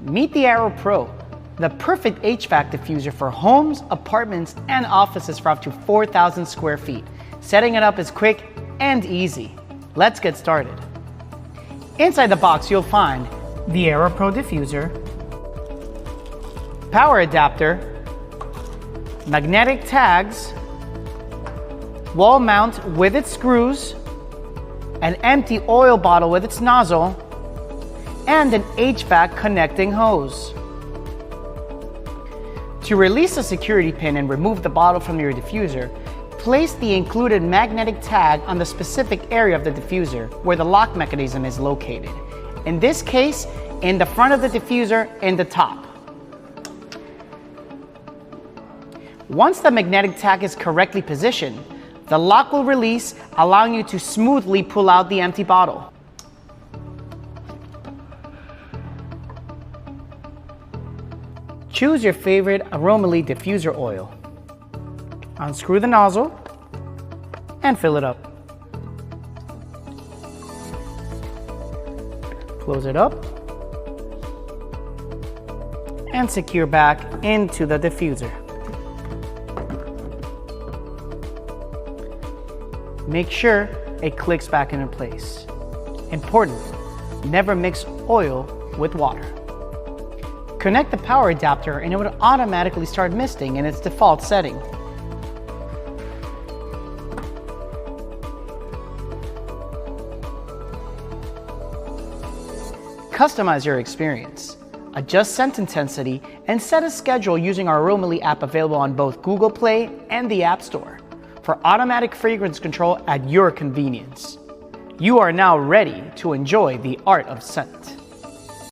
Meet the Aro Pro, the perfect HVAC diffuser for homes, apartments, and offices for up to 4,000 square feet. Setting it up is quick and easy. Let's get started. Inside the box, you'll find the Aro Pro diffuser, power adapter, magnetic tags, wall mount with its screws, an empty oil bottle with its nozzle, and an HVAC connecting hose. To release the security pin and remove the bottle from your diffuser, place the included magnetic tag on the specific area of the diffuser where the lock mechanism is located. In this case, in the front of the diffuser in the top. Once the magnetic tag is correctly positioned, the lock will release, allowing you to smoothly pull out the empty bottle. Choose your favorite Aromely diffuser oil. Unscrew the nozzle and fill it up. Close it up and secure back into the diffuser. Make sure it clicks back into place. Important, never mix oil with water. Connect the power adapter and it will automatically start misting in its default setting. Customize your experience. Adjust scent intensity and set a schedule using our Aromely app available on both Google Play and the App Store for automatic fragrance control at your convenience. You are now ready to enjoy the art of scent.